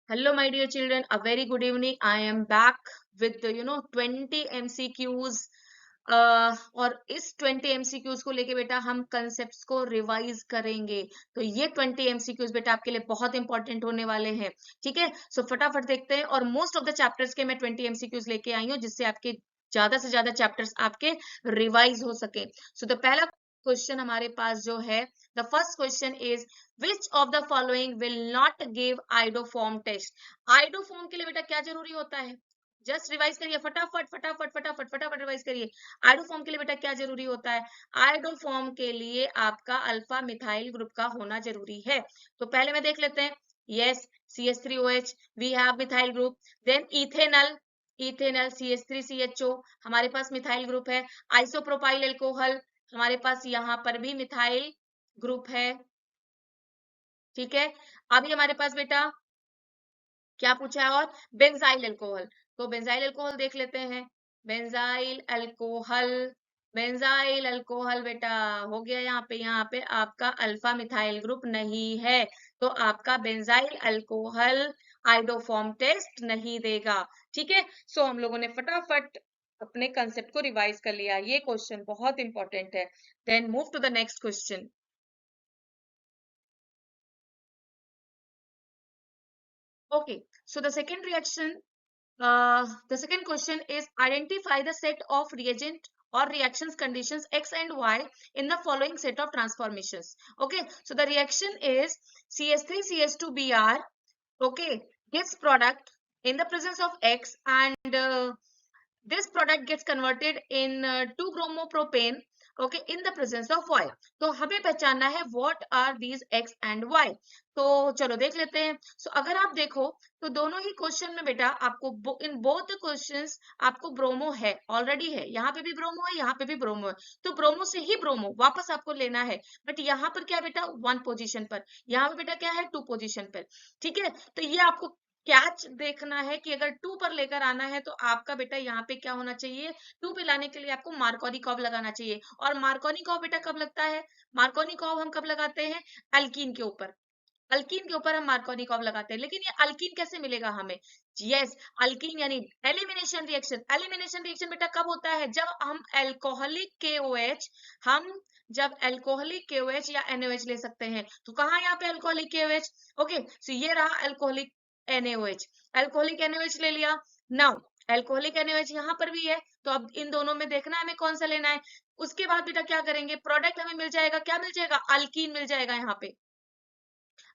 Hello, my dear children. A very good evening. I am back with 20 MCQs. और इस 20 MCQs को लेके बेटा हम कंसेप्ट्स को रिवाइज करेंगे. तो ये 20 MCQs बेटा आपके लिए बहुत इंपॉर्टेंट होने वाले हैं. ठीक है, सो फटाफट देखते हैं. और मोस्ट ऑफ द चैप्टर्स के मैं 20 MCQs लेके आई हूँ जिससे आपके ज्यादा से ज्यादा चैप्टर्स आपके रिवाइज हो सके. सो तो पहला क्वेश्चन हमारे पास जो है, the first question is Which of the following will not give iodoform test? iodoform के लिए बेटा क्या जरूरी होता है? जस्ट रिवाइज करिए फटाफट फटाफट फटाफट फटाफट रिवाइज करिए. आयोडोफॉर्म के लिए बेटा क्या जरूरी होता है? आयोडोफॉर्म के लिए आपका अल्फा मिथाइल ग्रुप का होना जरूरी है. तो पहले में देख लेते हैं. Yes, CH3OH, we have methyl group. Then ethanal, ethanal CH3CHO, हमारे पास मिथाइल ग्रुप है. आइसोप्रोपाइल एल्कोहल, हमारे पास यहाँ पर भी मिथाइल ग्रुप है. ठीक है, अभी हमारे पास बेटा क्या पूछा है? और बेंजाइल अल्कोहल. तो बेंजाइल अल्कोहल देख लेते हैं. बेंजाइल अल्कोहल, बेंजाइल अल्कोहल बेटा हो गया. यहाँ पे आपका अल्फा मिथाइल ग्रुप नहीं है, तो आपका बेंजाइल अल्कोहल आइडोफॉर्म टेस्ट नहीं देगा. ठीक है, सो हम लोगों ने फटाफट अपने कंसेप्ट को रिवाइज कर लिया. ये क्वेश्चन बहुत इंपॉर्टेंट है. Then move to the next question. Okay, so the second reaction, the second question is identify the set of reagent or reactions conditions X and Y in the following set of transformations. Okay, so the reaction is CH3CH2Br, okay, gives product in the presence of X, and this product gets converted in 2-bromopropane, okay, in the presence of Y. तो हमें पहचानना है what are these X and Y. तो चलो देख लेते हैं. सो अगर आप देखो तो दोनों ही क्वेश्चन में बेटा आपको इन बोथ क्वेश्चंस आपको ब्रोमो है, ऑलरेडी है. यहाँ पे भी ब्रोमो है, यहाँ पे भी ब्रोमो है. तो ब्रोमो से ही ब्रोमो वापस आपको लेना है. बट यहाँ पर क्या बेटा 1 पोजीशन पर, यहाँ पे बेटा क्या है 2 पोजीशन पर. ठीक है, तो ये आपको कैच देखना है कि अगर 2 पर लेकर आना है तो आपका बेटा यहाँ पे क्या होना चाहिए. 2 पे लाने के लिए आपको मार्कोनिकॉव लगाना चाहिए. और मार्कोनिकॉव बेटा कब लगता है? मार्कोनिकॉव हम कब लगाते हैं? अल्कीन के ऊपर. अल्कीन के ऊपर हम मार्कोनिकॉव लगाते हैं. लेकिन ये अल्कीन कैसे मिलेगा हमें? यस, अल्कीन यानी एलिमिनेशन रिएक्शन. एलिमिनेशन रिएक्शन बेटा कब होता है? जब हम एल्कोहलिक KOH, हम जब एल्कोहलिक KOH या NaOH ले सकते हैं. तो कहाँ यहाँ पे एल्कोहलिक KOH? ओके, सो ये रहा एल्कोहलिक NaOH. एल्कोहलिक NaOH ले लिया. नाउ एल्कोहलिक NaOH यहाँ पर भी है, तो अब इन दोनों में देखना है हमें कौन सा लेना है. उसके बाद बेटा क्या करेंगे? प्रोडक्ट हमें मिल जाएगा. क्या मिल जाएगा? अल्कीन मिल जाएगा. यहाँ पे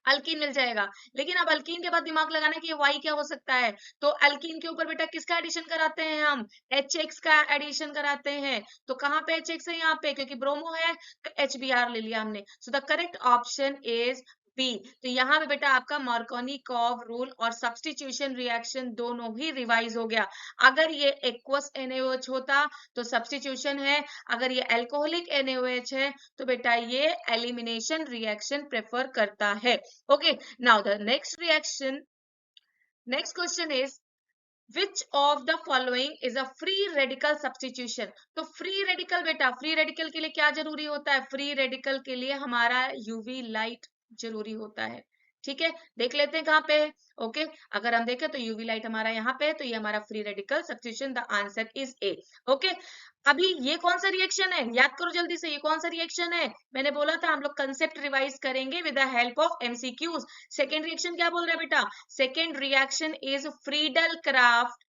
अल्कीन मिल जाएगा. लेकिन अब अल्कीन के बाद दिमाग लगाना है कि ये वाई क्या हो सकता है. तो अल्कीन के ऊपर बेटा किसका एडिशन कराते हैं हम? HX का एडिशन कराते हैं. तो कहाँ पे HX है? यहाँ पे, क्योंकि ब्रोमो है तो HBr ले लिया हमने. So the correct option is B. तो यहाँ पे बेटा आपका मार्कोनिकॉव रूल और सब्स्टिट्यूशन रिएक्शन दोनों ही रिवाइज हो गया. अगर ये एक्वस NaOH होता तो सब्स्टिट्यूशन है. अगर ये अल्कोहलिक NaOH है तो बेटा ये एलिमिनेशन रिएक्शन प्रेफर करता है. Okay, now the next reaction, next question is which of the following is a free radical substitution? तो free radical बेटा, free radical के लिए क्या जरूरी होता है? free radical के लिए हमारा UV light जरूरी होता है. ठीक है, देख लेते हैं कहाँ पे है. ओके, अगर हम देखें तो UV लाइट हमारा यहाँ पे है, तो ये हमारा free radical substitution. The answer is a. Okay, अभी ये कौन सा रिएक्शन है? याद करो जल्दी से, ये कौन सा रिएक्शन है? मैंने बोला था हम लोग कंसेप्ट रिवाइज करेंगे with the help of MCQs. Second reaction क्या बोल रहा है बेटा? Second reaction is Friedel craft,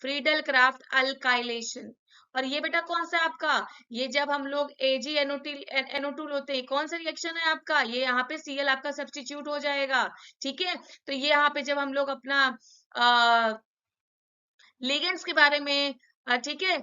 Friedel craft alkylation. और ये बेटा कौन सा आपका? ये जब हम लोग AgNO2 होते हैं, कौन सा रिएक्शन है आपका? ये यहाँ पे Cl आपका सब्स्टिट्यूट हो जाएगा. ठीक है, तो ये यहाँ पे जब हम लोग अपना लिगेंड्स के बारे में, ठीक है,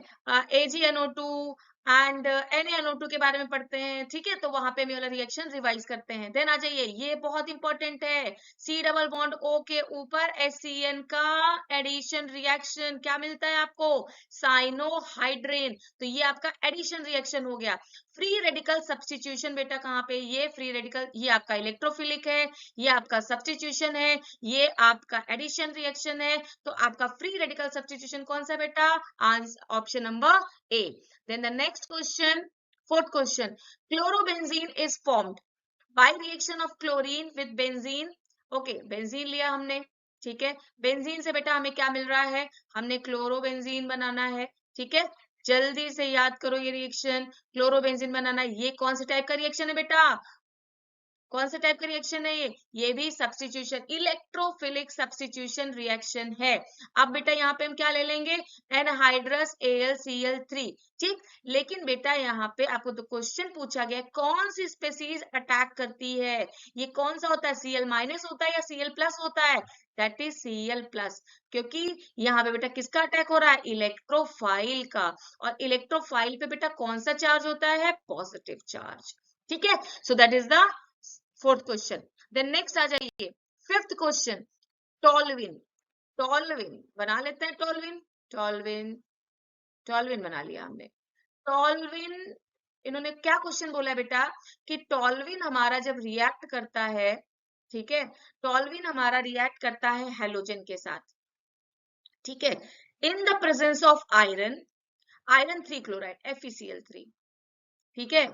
AgNO2 एंड NaNO2 के बारे में पढ़ते हैं. ठीक है, तो वहां पे हम ये वाला रिएक्शन रिवाइज करते हैं. देन आ जाइए, ये बहुत इंपॉर्टेंट है. C डबल बॉन्ड O के ऊपर HCN का एडिशन रिएक्शन क्या मिलता है आपको? साइनोहाइड्रेन. तो ये आपका एडिशन रिएक्शन हो गया. फ्री रेडिकल सब्स्टिट्यूशन बेटा कहाँ पे? ये फ्री रेडिकल, ये आपका इलेक्ट्रोफिलिक है, ये आपका सब्स्टिट्यूशन है, ये आपका एडिशन रिएक्शन है. तो आपका फ्री रेडिकल सब्स्टिट्यूशन कौन सा बेटा? Option number A. Then the next question, fourth question, chlorobenzene is formed by reaction of chlorine with benzene. Okay, benzene लिया हमने. ठीक है। बेंजीन से बेटा हमें क्या मिल रहा है, हमने क्लोरोबेंजीन बनाना है, ठीक है। जल्दी से याद करो ये रिएक्शन, क्लोरोबेंजीन बनाना। ये कौन से टाइप का रिएक्शन है बेटा, कौन सा टाइप का रिएक्शन है ये भी सब्स्टिट्यूशन, इलेक्ट्रोफिलिक सब्स्टिट्यूशन रिएक्शन है। अब बेटा यहाँ पे हम क्या ले लेंगे, एनहाइड्रस AlCl3, ठीक। लेकिन बेटा यहाँ पे आपको तो क्वेश्चन पूछा गया कौन सी स्पेसीज अटैक करती है, ये कौन सा होता है, Cl- होता है या Cl+ होता है, दैट इज Cl+, क्योंकि यहाँ पे बेटा किसका अटैक हो रहा है, इलेक्ट्रोफाइल का, और इलेक्ट्रोफाइल पे बेटा कौन सा चार्ज होता है, पॉजिटिव चार्ज, ठीक है। So that is the fourth question. Then next आ जाइए, फिफ्थ क्वेश्चन, टॉलविन। टॉलविन बना लेते हैं, टॉलविन, टॉलविन, टॉलविन बना लिया हमने। टॉलविन, इन्होंने क्या क्वेश्चन बोला है बेटा, कि टॉलविन हमारा जब रिएक्ट करता है, ठीक है, टॉलविन हमारा रिएक्ट करता है हेलोजन के साथ, ठीक है, in the presence of iron, iron 3 chloride FeCl3, ठीक है।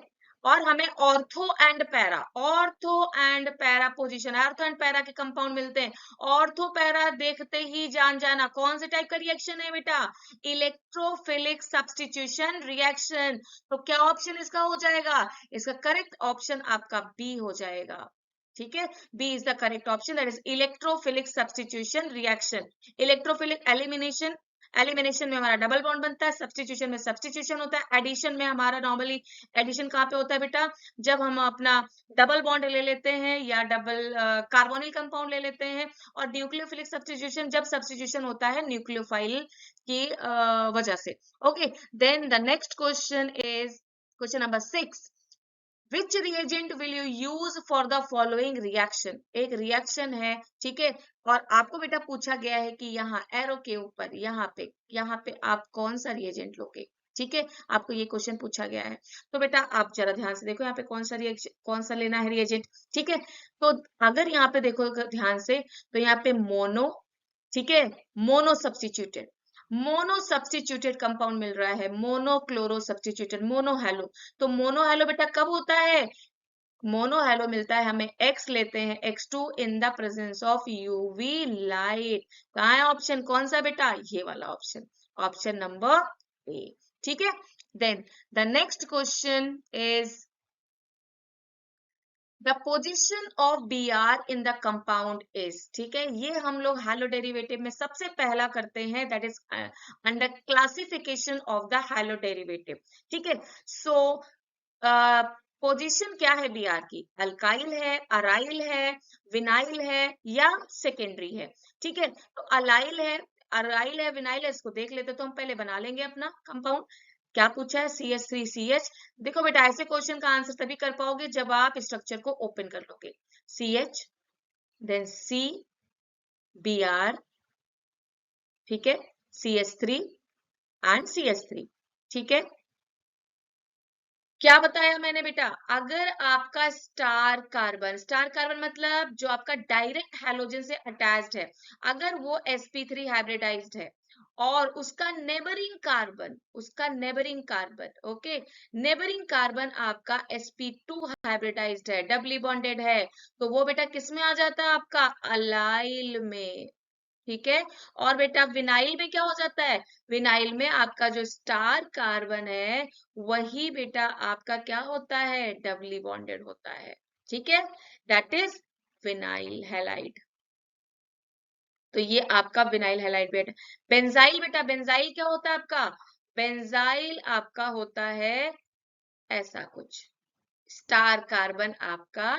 और हमें ortho and para, ortho and para position, ortho and para के कंपाउंड मिलते हैं। ऑर्थो पैरा देखते ही जान जाना कौन से टाइप का रिएक्शन है बेटा, इलेक्ट्रोफिलिक सब्स्टिट्यूशन रिएक्शन। तो क्या ऑप्शन इसका हो जाएगा, इसका करेक्ट ऑप्शन आपका बी हो जाएगा, ठीक है। B is the correct option, that is electrophilic substitution reaction. Electrophilic elimination, elimination में हमारा डबल बॉन्ड बनता है, सब्स्टिट्यूशन में सब्स्टिट्यूशन होता है, एडिशन में हमारा नॉर्मली एडिशन कहाँ पे होता है बेटा, जब हम अपना डबल बॉन्ड ले लेते हैं या डबल कार्बोनिल कंपाउंड ले लेते हैं, और न्यूक्लियोफिलिक सब्स्टिट्यूशन जब सब्स्टिट्यूशन होता है न्यूक्लियोफाइल की वजह से। Okay, then the next question is question number 6, which reagent will you use for the following reaction. एक रिएक्शन है, ठीक है, और आपको बेटा पूछा गया है कि यहाँ एरो के ऊपर यहाँ पे आप कौन सा रिएजेंट लोगे, ठीक है, आपको ये क्वेश्चन पूछा गया है। तो बेटा आप जरा ध्यान से देखो यहाँ पे कौन सा रिएक्शन, कौन सा लेना है रिएजेंट, ठीक है। तो अगर यहाँ पे देखो ध्यान से, तो यहाँ पे मोनो, ठीक है, mono substituted, mono substituted compound मिल रहा है, मोनोक्लोरो सब्स्टिट्यूटेड, मोनोहेलो। तो मोनोहेलो बेटा कब होता है, मोनोहेलो मिलता है हमें, X लेते हैं, X2 in the presence of UV light. कहाँ है ऑप्शन, कौन सा बेटा, ये वाला ऑप्शन, ऑप्शन नंबर ए, ठीक है। Then the next question is the position of Br in the compound is, ठीक है, ये हम लोग हैलो डेरिवेटिव में सबसे पहला करते हैं, that is under classification of the hello derivative, ठीक है। सो पोजीशन क्या है Br की, अल्काइल है, अराइल है, विनाइल है या सेकेंडरी है, ठीक है। तो अलाइल है, अराइल है, विनाइल है, इसको देख लेते तो हम पहले बना लेंगे अपना कंपाउंड। क्या पूछा है, CH3CH। देखो बेटा ऐसे क्वेश्चन का आंसर तभी कर पाओगे जब आप स्ट्रक्चर को ओपन कर लोगे, CH देन CBr, ठीक है, CH3 एंड CH3, ठीक है। क्या बताया मैंने बेटा, अगर आपका स्टार कार्बन मतलब जो आपका डायरेक्ट हैलोजन से अटैच्ड है, अगर वो sp3 हाइब्रिडाइज्ड है और उसका neighbouring carbon okay, neighbouring carbon आपका sp2 हाइब्रिडाइज्ड है, डबली बॉन्डेड है, तो वो बेटा किस में आ जाता है, आपका अलाइल में, ठीक है। और बेटा विनाइल में क्या हो जाता है, विनाइल में आपका जो स्टार कार्बन है वही बेटा आपका क्या होता है, डबली बॉन्डेड होता है, ठीक है, दैट इज विनाइल हैलाइड। तो ये आपका विनाइल हैलाइड बेटा। बेंजाइल बेटा, बेंजाइल क्या होता है आपका, बेंजाइल आपका होता है ऐसा कुछ, स्टार कार्बन आपका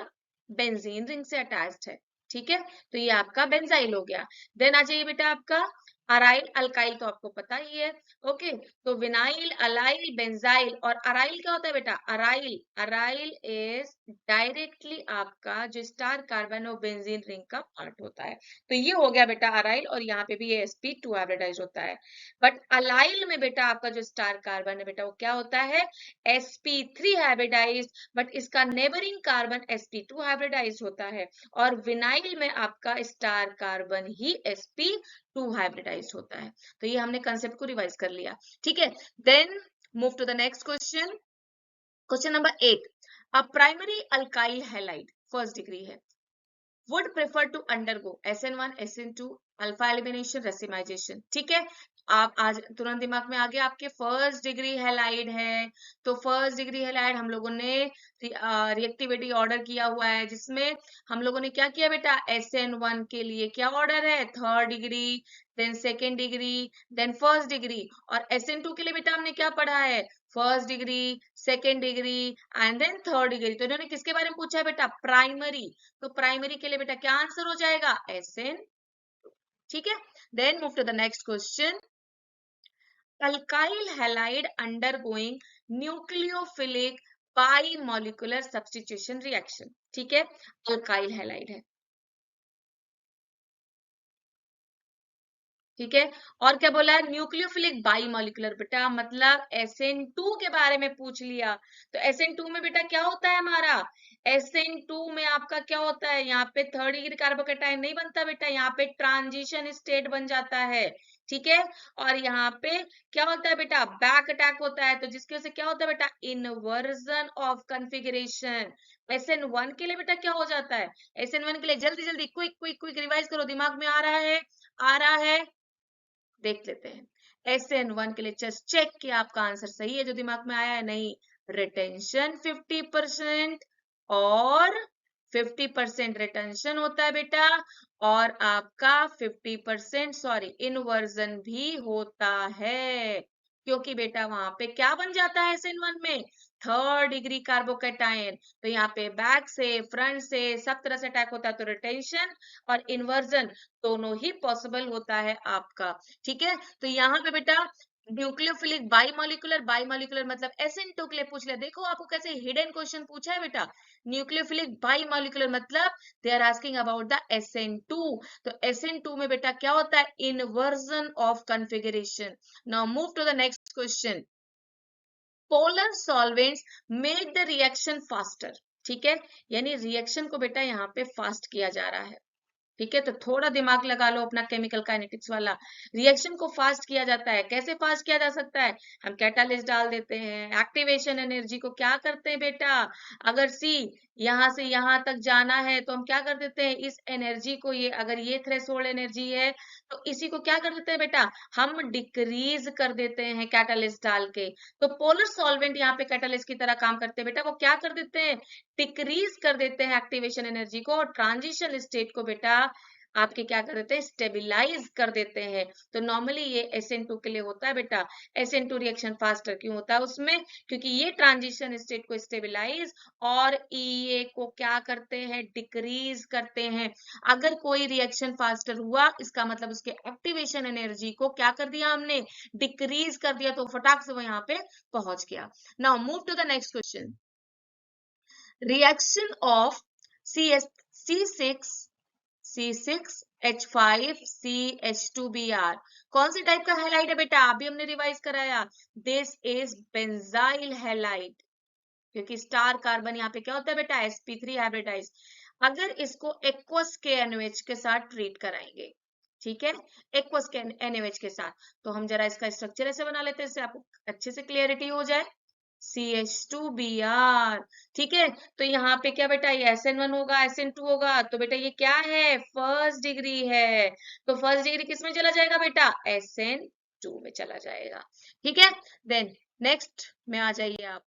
बेंजीन रिंग से अटैच्ड है, ठीक है। तो ये आपका बेंजाइल हो गया। देन आ जाइए बेटा आपका अराइल अल्काइल, तो आपको पता ही है, ओके। तो विनाइल, अलाइल, बेंजाइल, और अराइल क्या होता है बेटा, अराइल, अराइल इज डायरेक्टली आपका जो स्टार कार्बन और बेंजीन रिंग का पार्ट होता है। तो ये हो गया बेटा अराइल, और यहाँ पे भी ये sp2 हाइब्रिडाइज होता है। बट अलाइल में बेटा आपका जो स्टार कार्बन है बेटा वो क्या होता है, sp3 हाइब्रिडाइज, बट इसका नेबरिंग कार्बन sp2 हाइब्रिडाइज होता है। और विनाइल में आपका स्टार कार्बन ही sp2 हाइब्रिडाइज होता है। तो ये हमने कंसेप्ट को रिवाइज कर लिया, ठीक है। Then move to the next question, question number 8, a primary alkyl halide first degree है, would prefer to undergo SN1 SN2 alpha elimination racemisation. ठीक है, आप आज तुरंत दिमाग में आ गया आपके फर्स्ट डिग्री हैलाइड है, तो फर्स्ट डिग्री हैलाइड हम लोगों ने रिएक्टिविटी ऑर्डर किया हुआ है, जिसमें हम लोगों ने क्या किया बेटा, SN1 के लिए क्या ऑर्डर है, third degree, then second degree, then first degree, और SN2 के लिए बेटा हमने क्या पढ़ा है, first degree, second degree and then third degree. तो इन्होंने किसके बारे में पूछा है बेटा, प्राइमरी, तो प्राइमरी के लिए बेटा क्या आंसर हो जाएगा, SN। ठीक है, then move to the next question. Alkyl halide undergoing nucleophilic bimolecular substitution reaction. ठीक है, अल्काइल हैलाइड है। ठीक है, और क्या बोला है, न्यूक्लियोफिलिक बाइमोलिकुलर, बेटा मतलब SN2 के बारे में पूछ लिया। तो SN2 में बेटा क्या होता है हमारा, SN2 में आपका क्या होता है, यहाँ पे थर्ड डिग्री कार्बोकेटाइन नहीं बनता बेटा, यहाँ पे ट्रांजिशन स्टेट बन जाता है। ठीक है, और यहाँ पे क्या होता है बेटा, बैक अटैक होता है, तो जिसकी वजह से क्या होता है बेटा, इनवर्जन ऑफ कन्फिगरेशन। SN1 के लिए बेटा क्या हो जाता है, SN1 के लिए जल्दी जल्दी क्विक क्विक क्विक रिवाइज करो, दिमाग में आ रहा है, आ रहा है, देख लेते हैं। SN1 के लिए जस्ट चेक किया आपका आंसर सही है जो दिमाग में आया है, नहीं, रिटेंशन 50% और 50% रिटेंशन होता है बेटा, और आपका 50% सॉरी इनवर्जन भी होता है, क्योंकि बेटा वहां पे क्या बन जाता है SN1 में, थर्ड डिग्री कार्बोकेटाइन, तो यहाँ पे बैक से फ्रंट से सब तरह से अटैक होता है, तो रिटेंशन और इन्वर्जन दोनों ही पॉसिबल होता है आपका। ठीक है, तो यहाँ पे बेटा न्यूक्लियोफिलिक बाइमोलिकुलर, बाइमोलिकुलर मतलब SN2 के लिए पूछ लिया। देखो आपको कैसे हिडन क्वेश्चन पूछा है बेटा, न्यूक्लियोफिलिक बाइमोलिकुलर मतलब they are asking about the SN2। तो SN2 में बेटा क्या होता है, inversion of configuration. Now move to the next question. Polar solvents make the reaction faster. ठीक है, यानी रिएक्शन को बेटा यहाँ पे फास्ट किया जा रहा है। ठीक है, तो थोड़ा दिमाग लगा लो अपना केमिकल काइनेटिक्स वाला। रिएक्शन को फास्ट किया जाता है, कैसे फास्ट किया जा सकता है, हम कैटालिस्ट डाल देते हैं, एक्टिवेशन एनर्जी को क्या करते हैं बेटा, अगर सी यहां से यहां तक जाना है तो हम क्या कर देते हैं, इस एनर्जी को, ये अगर ये थ्रेशोल्ड एनर्जी है तो इसी को क्या कर देते हैं बेटा, हम डिक्रीज कर देते हैं कैटालिस्ट डाल के। तो पोलर सॉल्वेंट यहाँ पे कैटालिस्ट की तरह काम करते हैं बेटा, वो क्या कर देते हैं, डिक्रीज कर देते हैं एक्टिवेशन एनर्जी को, और ट्रांजिशन स्टेट को बेटा आपके क्या कर देते हैं, स्टेबिलाईज कर देते हैं। तो नॉर्मली ये SN2 के लिए होता है बेटा। SN2 रिएक्शन फास्टर क्यों होता है उसमें, क्योंकि ये ट्रांजिशन स्टेट को स्टेबिलाईज और EA को क्या करते हैं, डिक्रीज करते हैं। अगर कोई रिएक्शन फास्टर हुआ इसका मतलब उसके एक्टिवेशन एनर्जी को क्या कर दिया हमने, डिक्रीज कर दिया, तो फटाक से वो यहाँ पे पहुंच गया। Now move to the next question. Reaction of C6 C6H5CH2Br कौन सी टाइप का हैलाइड है बेटा, अभी हमने रिवाइज कराया, दिस इज बेंजाइल हैलाइड, क्योंकि स्टार कार्बन यहाँ पे क्या होता है बेटा, sp3 हाइब्रिडाइज। अगर इसको एक्वस के NaOH के साथ ट्रीट कराएंगे, ठीक है, एक्वस के NaOH के साथ, तो हम जरा इसका स्ट्रक्चर ऐसे बना लेते हैं जिससे आपको अच्छे से क्लियरिटी हो जाए। CH2Br, ठीक है, तो यहाँ पे क्या बेटा, ये SN1 होगा, SN2 होगा, तो बेटा ये क्या है, फर्स्ट डिग्री है, तो फर्स्ट डिग्री किस में चला जाएगा बेटा, SN2 में चला जाएगा। ठीक है, देन नेक्स्ट में आ जाइए आप।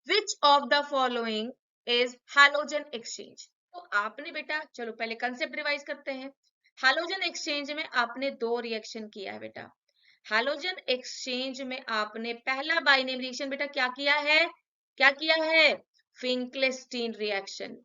Which of the following is halogen exchange. तो आपने बेटा, चलो पहले कंसेप्ट रिवाइज करते हैं। हैलोजन एक्सचेंज में आपने दो रिएक्शन किया है बेटा। हैलोजन एक्सचेंज में आपने पहला बाइनरी रिएक्शन बेटा क्या किया है, क्या किया है, फिंकलेस्टीन रिएक्शन।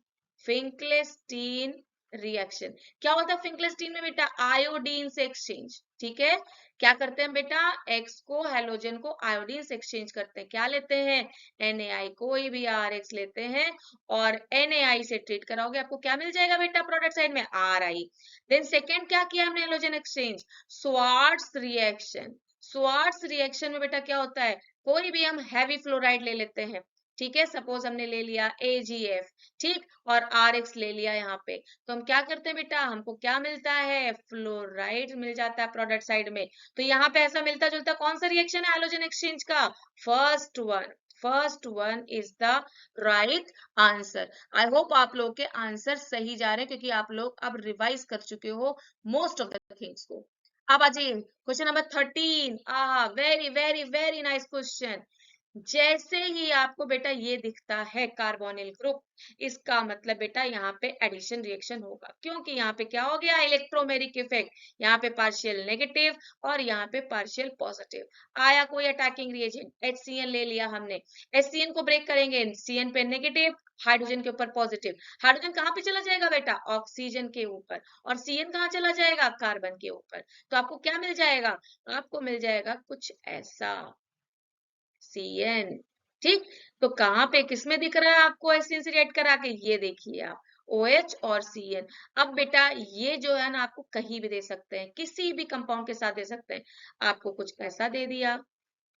फिंकलेस्टीन रिएक्शन क्या होता है फिंकलेस्टीन में बेटा, आयोडीन से एक्सचेंज। ठीक है, क्या करते हैं बेटा, एक्स को हैलोजन को आयोडीन से एक्सचेंज करते हैं, क्या लेते हैं, NaI, कोई भी RX लेते हैं और NaI से ट्रीट कराओगे, आपको क्या मिल जाएगा बेटा, प्रोडक्ट साइड में RI। देन सेकेंड क्या किया हमने halogen exchange, Swarts reaction. Swarts reaction में बेटा क्या होता है, कोई भी हम हैवी फ्लोराइड ले लेते हैं, ठीक है, सपोज हमने ले लिया AgF, ठीक, और RX ले लिया यहाँ पे, तो हम क्या करते हैं बेटा, हमको क्या मिलता है, फ्लोराइड मिल जाता है प्रोडक्ट साइड में। तो यहाँ पे ऐसा मिलता जुलता कौन सा रिएक्शन है हैलोजन एक्सचेंज का, first one, first one is the right answer. I hope आप लोग के आंसर सही जा रहे हैं क्योंकि आप लोग अब रिवाइज कर चुके हो मोस्ट ऑफ द थिंग्स को। अब आ जाइए question number 13। Very very very nice question. जैसे ही आपको बेटा ये दिखता है कार्बोनिल ग्रुप, इसका मतलब बेटा यहाँ पे एडिशन रिएक्शन होगा, क्योंकि यहाँ पे क्या हो गया, इलेक्ट्रोमेरिक इफेक्ट। यहाँ पे पार्शियल नेगेटिव और यहाँ पे पार्शियल पॉजिटिव आया। कोई अटैकिंग रिएजेंट HCN ले लिया हमने, HCN को ब्रेक करेंगे, CN पे नेगेटिव, हाइड्रोजन के ऊपर पॉजिटिव। हाइड्रोजन कहाँ पे चला जाएगा बेटा, ऑक्सीजन के ऊपर, और CN कहाँ चला जाएगा, कार्बन के ऊपर। तो आपको क्या मिल जाएगा, आपको मिल जाएगा कुछ ऐसा, CN। ठीक, तो कहाँ पे किसमें दिख रहा है आपको HCN से रिएक्ट करा के, ये देखिए आप, OH और CN। अब बेटा ये जो है ना आपको कहीं भी दे सकते हैं, किसी भी कंपाउंड के साथ दे सकते हैं। आपको कुछ ऐसा दे दिया,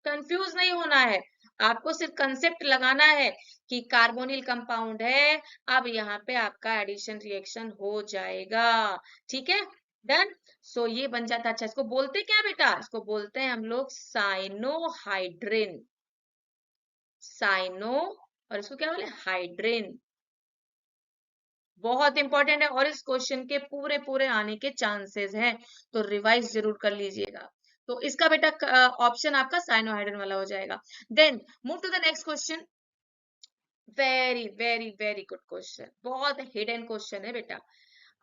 कंफ्यूज नहीं होना है, आपको सिर्फ कंसेप्ट लगाना है कि कार्बोनिल कंपाउंड है। अब यहाँ पे आपका एडिशन रिएक्शन हो जाएगा। ठीक है, डन। सो ये बन जाता है। अच्छा, इसको बोलते क्या बेटा, इसको बोलते हैं हम लोग साइनोहाइड्रिन। साइनो, और इसको क्या बोले, हाइड्रिन। बहुत इंपॉर्टेंट है और इस क्वेश्चन के पूरे पूरे आने के चांसेस हैं, तो रिवाइज जरूर कर लीजिएगा। तो इसका बेटा ऑप्शन आपका साइनोहाइड्रिन वाला हो जाएगा। Then move to the next question. Very very very good question, बहुत हिडन क्वेश्चन है बेटा।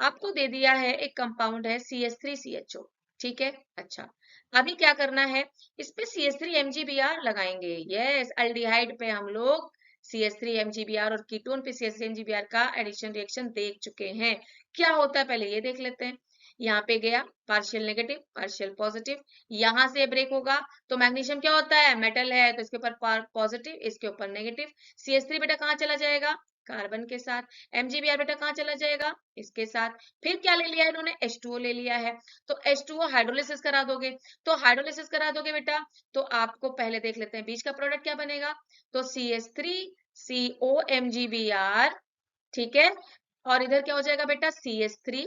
आपको दे दिया है एक कंपाउंड है CH3CHO। ठीक है, अच्छा, अभी क्या करना है, इस पे CH3 MgBr लगाएंगे। यस, अल्डिहाइड पे हम लोग CH3 MgBr और कीटोन पे CH3 MgBr का एडिशन रिएक्शन देख चुके हैं। क्या होता है पहले ये देख लेते हैं। यहाँ पे गया पार्शियल नेगेटिव पार्शियल पॉजिटिव, यहाँ से ब्रेक होगा तो मैग्नीशियम क्या होता है, मेटल है, तो इसके ऊपर पॉजिटिव, इसके ऊपर नेगेटिव। CH3 बेटा कहाँ चला जाएगा, कार्बन के साथ। MgBr बेटा कहाँ चला जाएगा, इसके साथ। फिर क्या ले लिया है इन्होंने, H2O ले लिया है, तो H2O हाइड्रोलिसिस करा दोगे। तो हाइड्रोलिसिस करा दोगे बेटा, तो आपको पहले देख लेते हैं बीच का प्रोडक्ट क्या बनेगा, तो CH3CO MgBr। ठीक है, और इधर क्या हो जाएगा बेटा, CH3,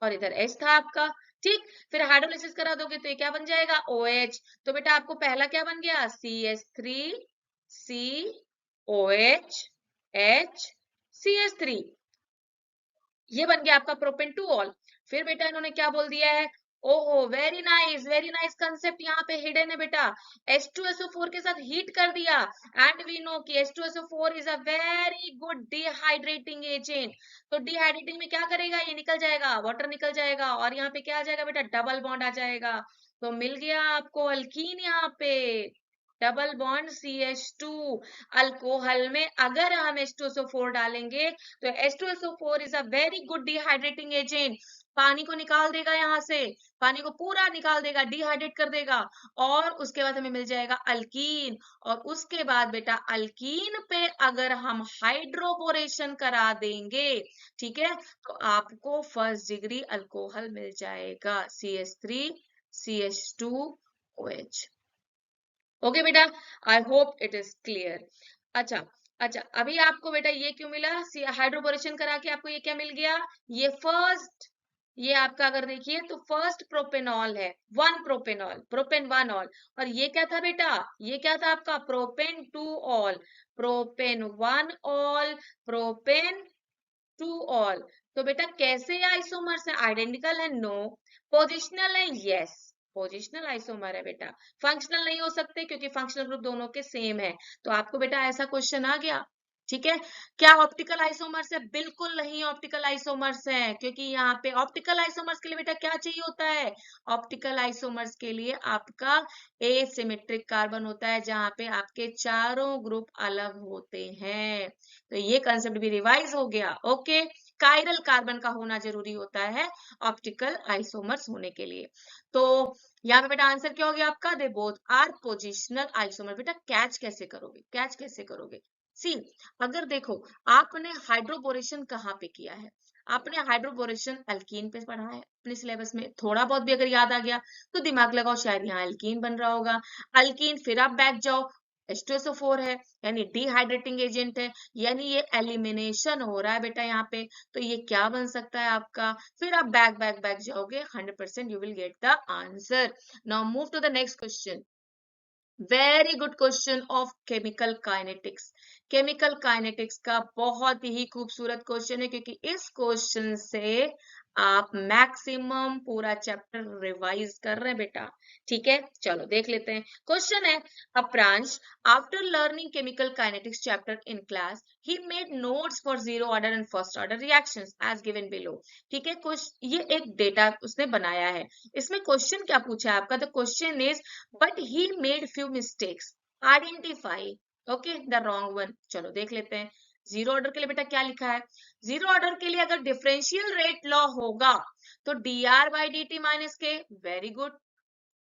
और इधर H था आपका। ठीक, फिर हाइड्रोलिसिस करा दोगे तो ये क्या बन जाएगा, OH। तो बेटा आपको पहला क्या बन गया, CH3COH H CH3, ये बन गया आपका प्रोपेन टू ऑल। फिर बेटा इन्होंने क्या बोल दिया है, ओहो वेरी नाइस कंसेप्ट यहाँ पे हिडन है बेटा। H2SO4 के साथ हीट कर दिया, एंड वी नो कि H2SO4 is a very good dehydrating agent. तो डिहाइड्रेटिंग में क्या करेगा, ये निकल जाएगा, वाटर निकल जाएगा, और यहाँ पे क्या आ जाएगा बेटा, डबल बॉन्ड आ जाएगा। तो मिल गया आपको अल्कीन यहाँ पे, डबल बॉन्ड CH2। अल्कोहल में अगर हम H2SO4 डालेंगे तो H2SO4 is a very good dehydrating agent, पानी को निकाल देगा, यहाँ से पानी को पूरा निकाल देगा, डिहाइड्रेट कर देगा, और उसके बाद हमें मिल जाएगा अल्कीन। और उसके बाद बेटा अल्कीन पे अगर हम हाइड्रोबोरेशन करा देंगे, ठीक है, तो आपको फर्स्ट डिग्री अल्कोहल मिल जाएगा, CH3 CH2OH। ओके बेटा, I hope it is clear. अच्छा, अच्छा, अभी आपको बेटा ये क्यों मिला, हाइड्रोबोरेशन करा के आपको ये क्या मिल गया, ये फर्स्ट, ये आपका अगर देखिए तो फर्स्ट प्रोपेनॉल है, one propanol, propane one all. और ये क्या था बेटा, ये क्या था आपका, propane two all, propane one all, propane two all. तो बेटा कैसे आइसोमर्स है, आइडेंटिकल है, नो। पोजिशनल है, यस, पोजिशनल आइसोमर है बेटा। फंक्शनल नहीं हो सकते क्योंकि फंक्शनल ग्रुप दोनों के सेम है। तो आपको बेटा ऐसा क्वेश्चन आ गया। ठीक है, क्या ऑप्टिकल आइसोमर्स है, बिल्कुल नहीं ऑप्टिकल आइसोमर्स है, क्योंकि यहाँ पे ऑप्टिकल आइसोमर्स के लिए बेटा क्या चाहिए होता है, ऑप्टिकल आइसोमर्स के लिए आपका एसिमेट्रिक कार्बन होता है, जहां पे आपके चारों ग्रुप अलग होते हैं। तो ये कंसेप्ट भी रिवाइज हो गया। ओके, कायरल कार्बन का होना जरूरी होता है ऑप्टिकल आइसोमर्स होने के लिए। तो यहाँ पे बेटा आंसर क्या हो गया आपका, they both are positional isomer. बेटा कैच कैसे करोगे, कैच कैसे करोगे, सी, अगर देखो आपने हाइड्रोबोरेशन कहाँ पे किया है, आपने हाइड्रोबोरेशन अल्कीन पे पढ़ा है अपने सिलेबस में, थोड़ा बहुत भी अगर याद आ गया तो दिमाग लगाओ, शायद यहाँ अल्कीन बन रहा होगा। अल्कीन, फिर आप बैक जाओ, H2SO4 है, यानी डिहाइड्रेटिंग एजेंट है, यानी ये एलिमिनेशन हो रहा है बेटा यहाँ पे, तो ये क्या बन सकता है आपका, फिर आप बैक बैक बैक जाओगे, 100% you will get the answer. Now move to the next question. Very good question of chemical kinetics. Chemical kinetics का बहुत ही खूबसूरत क्वेश्चन है, क्योंकि इस क्वेश्चन से आप मैक्सिमम पूरा चैप्टर रिवाइज कर रहे हैं बेटा। ठीक है, चलो देख लेते हैं। क्वेश्चन है, a Pransh after learning chemical kinetics chapter in class he made notes for zero order and first order reactions as given below. ठीक है, ये एक डेटा उसने बनाया है। इसमें क्वेश्चन क्या पूछा है आपका? The question is but he made few mistakes. Identify, okay, the wrong one. चलो देख लेते हैं। जीरो ऑर्डर के लिए बेटा क्या लिखा है? जीरो ऑर्डर के लिए अगर डिफरेंशियल रेट लॉ होगा तो dr by D T minus के, वेरी गुड,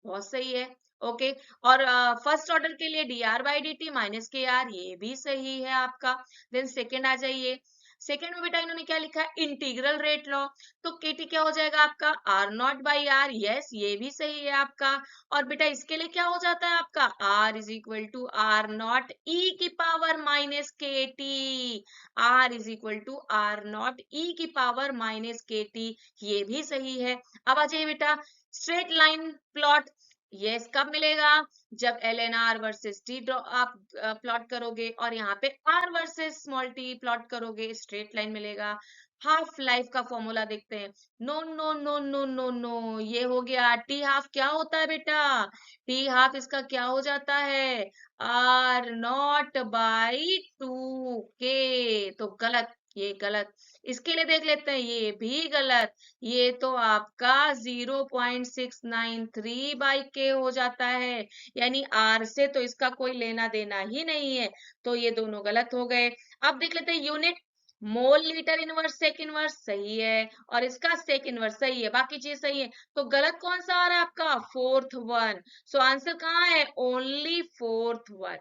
बहुत सही है। ओके, और फर्स्ट ऑर्डर के लिए dr by D T minus के आर, ये भी सही है आपका। देन सेकेंड आ जाइए। सेकेंड में बेटा इन्होंने क्या लिखा है? Integral rate law. तो केटी क्या हो जाएगा आपका? R naught by R, yes ये भी सही है आपका। और बेटा इसके लिए क्या हो जाता है आपका? R is equal to R naught e की power minus k t. R is equal to R naught e की पावर माइनस के टी, ये भी सही है। अब आ जाइए बेटा, स्ट्रेट लाइन प्लॉट। यस कब मिलेगा? जब L N R versus T आप प्लॉट करोगे, और यहाँ पे R versus small T plot करोगे, स्ट्रेट लाइन मिलेगा। हाफ लाइफ का फॉर्मूला देखते हैं। No no no no no no, ये हो गया टी हाफ। क्या होता है बेटा? टी हाफ इसका क्या हो जाता है? आर नॉट बाई टू के। तो गलत, ये गलत। इसके लिए देख लेते हैं, ये भी गलत। ये तो आपका 0.693 बाई के हो जाता है, यानी आर से तो इसका कोई लेना देना ही नहीं है। तो ये दोनों गलत हो गए। अब देख लेते हैं unit. Mole litre inverse sec inverse सही है, और इसका सेक इनवर्स सही है, बाकी चीज सही है। तो गलत कौन सा आ रहा है आपका? Fourth one. सो आंसर कहाँ है? Only fourth one.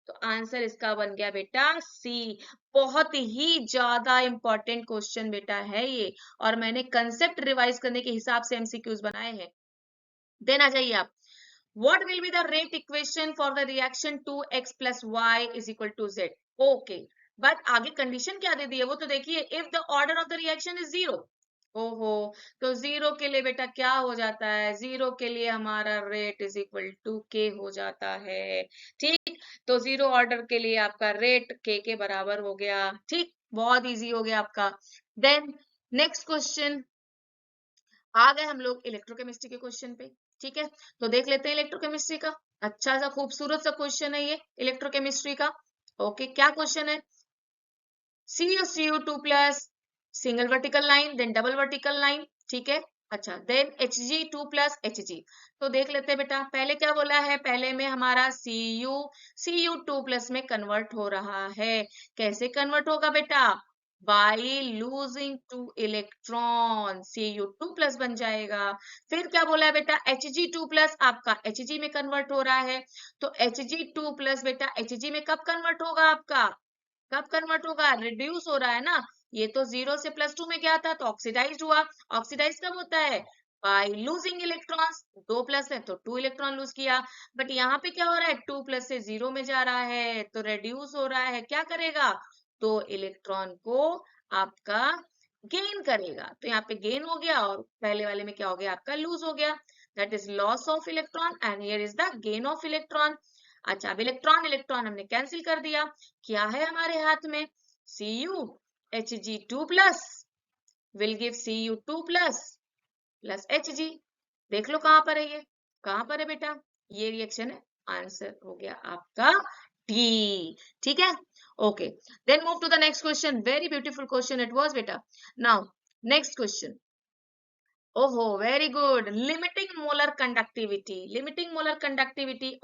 तो आंसर इसका बन गया बेटा सी। बहुत ही ज्यादा इंपॉर्टेंट क्वेश्चन बेटा है ये, और मैंने कंसेप्ट रिवाइज करने के हिसाब से एमसीक्यूज बनाए हैं। देन आ जाइए आप, what will be the rate equation for the reaction 2x plus Y is equal to Z. Okay, but आगे कंडीशन क्या दे दी है वो तो देखिए। If the order of the reaction is zero. ओहो, तो जीरो के लिए बेटा क्या हो जाता है? जीरो के लिए हमारा रेट इज इक्वल टू के हो जाता है। ठीक, तो जीरो ऑर्डर के लिए आपका रेट के बराबर हो गया। ठीक, बहुत इजी हो गया आपका। देन नेक्स्ट क्वेश्चन, आ गए हम लोग इलेक्ट्रोकेमिस्ट्री के क्वेश्चन पे। ठीक है, तो देख लेते हैं इलेक्ट्रोकेमिस्ट्री का। अच्छा सा खूबसूरत सा क्वेश्चन है ये इलेक्ट्रोकेमिस्ट्री का। ओके, क्या क्वेश्चन है? CuCu2 plus single vertical line, then double vertical line. ठीक है, अच्छा, देन Hg2 प्लस Hg। तो देख लेते हैं बेटा, पहले क्या बोला है? पहले में हमारा Cu 2 प्लस में कन्वर्ट हो रहा है। कैसे कन्वर्ट होगा बेटा? By losing two electron, Cu2 plus बन जाएगा। फिर क्या बोला है बेटा? Hg2 प्लस आपका Hg में कन्वर्ट हो रहा है। तो Hg2 प्लस बेटा Hg में कब कन्वर्ट होगा आपका? कब कन्वर्ट होगा? रिड्यूस हो रहा है ना। ये तो 0 से +2 में गया था तो ऑक्सीडाइज हुआ। ऑक्सीडाइज कब होता है? By losing electrons. 2 प्लस है तो 2 इलेक्ट्रॉन लूज किया। बट यहाँ पे क्या हो रहा है? 2 प्लस से 0 में जा रहा है तो रेड्यूस हो रहा है। क्या करेगा? तो इलेक्ट्रॉन को आपका गेन करेगा। तो यहाँ पे गेन हो गया, और पहले वाले में क्या हो गया? आपका लूज हो गया। That is loss of electron and here is the gain of electron. अच्छा, अब इलेक्ट्रॉन इलेक्ट्रॉन हमने कैंसिल कर दिया। क्या है हमारे हाथ में? Cu Hg2 plus will give Cu2 plus plus Hg। देख लो कहां पर है ये, कहां पर है बेटा? ये रिएक्शन है। आंसर हो गया आपका टी। ठीक है, okay. Then move to the next question. Very beautiful question it was बेटा। Now next question. ओहो, very good. Limiting molar conductivity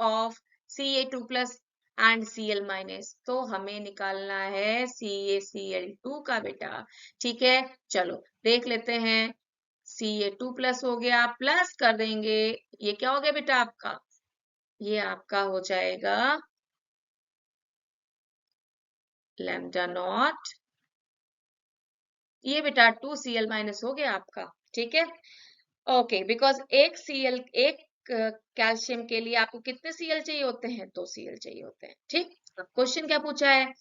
of Ca2 plus and Cl minus. तो हमें निकालना है CaCl2 का बेटा। ठीक है, चलो देख लेते हैं। Ca2 प्लस हो गया, प्लस कर देंगे। ये क्या हो गया बेटा आपका? ये आपका हो जाएगा लैम्डा नॉट। ये बेटा 2Cl माइनस हो गया आपका। ठीक है, ओके, बिकॉज एक कैल्शियम के लिए आपको कितने Cl चाहिए होते हैं? 2 Cl चाहिए होते हैं। ठीक, अब क्वेश्चन क्या पूछा है?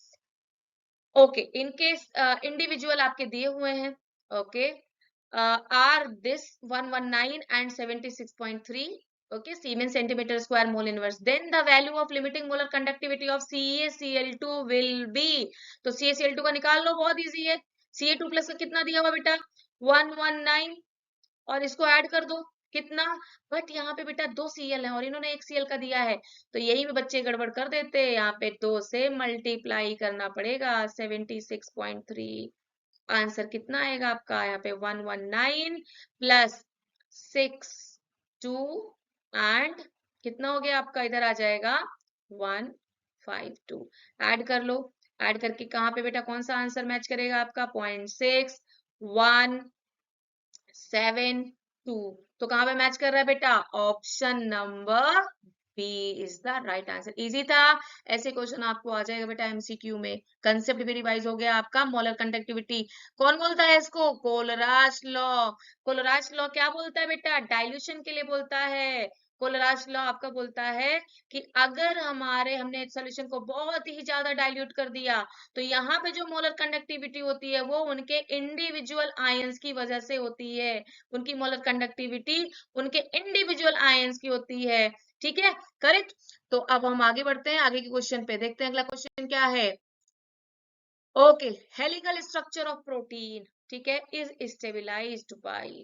ओके, इन केस इंडिविजुअल आपके दिए हुए हैं। Okay, are this 119 and 76.3 Okay, Siemens centimeter square mole inverse. Then the value of limiting molar conductivity of CaCl2 will be, तो CaCl2 का निकाल लो, बहुत इजी है. Ca2 प्लस का कितना दिया हुआ बेटा? 119, और इसको ऐड कर दो, कितना? बट यहाँ पे बेटा 2 Cl है और इन्होंने 1 Cl का दिया है, तो यही में बच्चे गड़बड़ कर देते हैं. यहाँ पे 2 से मल्टीप्लाई करना पड़ेगा. 76.3. आंसर कितना आएगा आपका? यहाँ पे 119 प्लस 6 2 एंड कितना हो गया आपका? इधर आ जाएगा 152. ऐड कर लो. ऐड करके कहाँ पे बेटा कौन सा आंसर मैच करेगा आपका? 0.6 172. तो कहाँ पे मैच कर रहा है बेटा? Option number B is the right answer. Easy था. ऐसे क्वेश्चन आपको आ जाएगा बेटा एमसीक्यू में. कंसेप्ट भी रिवाइज हो गया आपका. मोलर कंडक्टिविटी कौन बोलता है इसको? कोलराश लॉ. कोलराश लॉ क्या बोलता है बेटा? डाइल्यूशन के लिए बोलता है. कोलराश लॉ आपका बोलता है कि अगर हमने सॉल्यूशन को बहुत ही ज्यादा डाइल्यूट कर दिया, तो यहाँ पे जो मोलर कंडक्टिविटी होती है वो उनके इंडिविजुअल आयंस की वजह से होती है. उनकी मोलर कंडक्टिविटी उनके इंडिविजुअल आयंस की होती है. ठीक है, करेक्ट. तो अब हम आगे बढ़ते हैं. आगे के क्वेश्चन पे देखते हैं. अगला क्वेश्चन क्या है? Okay, helical structure of protein, ठीक है, इज स्टेबिलाइज्ड बाय.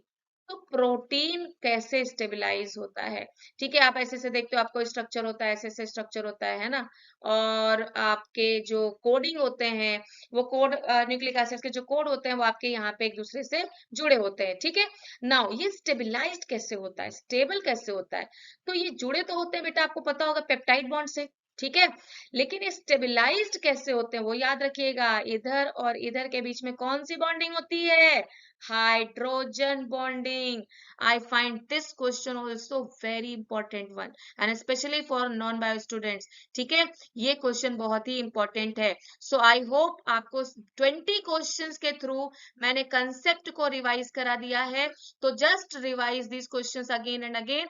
तो प्रोटीन कैसे स्टेबिलाईज होता है? ठीक है, आप ऐसे से देखते हो, आपको स्ट्रक्चर होता है, ऐसे से स्ट्रक्चर होता है ना, और आपके जो कोडिंग होते हैं, वो कोड न्यूक्लिक एसिड्स के जो कोड होते हैं वो आपके यहाँ पे एक दूसरे से जुड़े होते हैं. ठीक है. नाउ ये स्टेबिलाईज्ड कैसे होता है, स्टेबल कैसे होता है? तो ये जुड़े तो होते हैं बेटा, आपको पता होगा, पेप्टाइड बॉन्ड से. ठीक है, लेकिन ये स्टेबिलाईज्ड कैसे होते हैं वो याद रखिएगा. इधर और इधर के बीच में कौन सी बॉन्डिंग होती है? Hydrogen bonding. I find this question also very important one and especially for non bio students. ठीक है, ये क्वेश्चन बहुत ही इंपॉर्टेंट है. सो आई होप आपको 20 क्वेश्चंस के थ्रू मैंने कंसेप्ट को रिवाइज करा दिया है. तो just revise this questions again and again.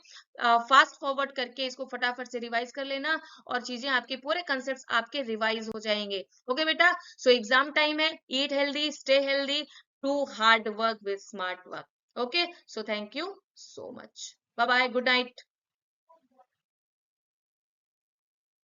Fast forward करके इसको फटाफट से रिवाइज कर लेना और चीजें आपके पूरे कंसेप्ट आपके रिवाइज हो जाएंगे. ओके बेटा. सो एग्जाम टाइम है. Eat healthy, stay healthy, do hard work with smart work. Okay, so thank you so much. Bye bye. Good night.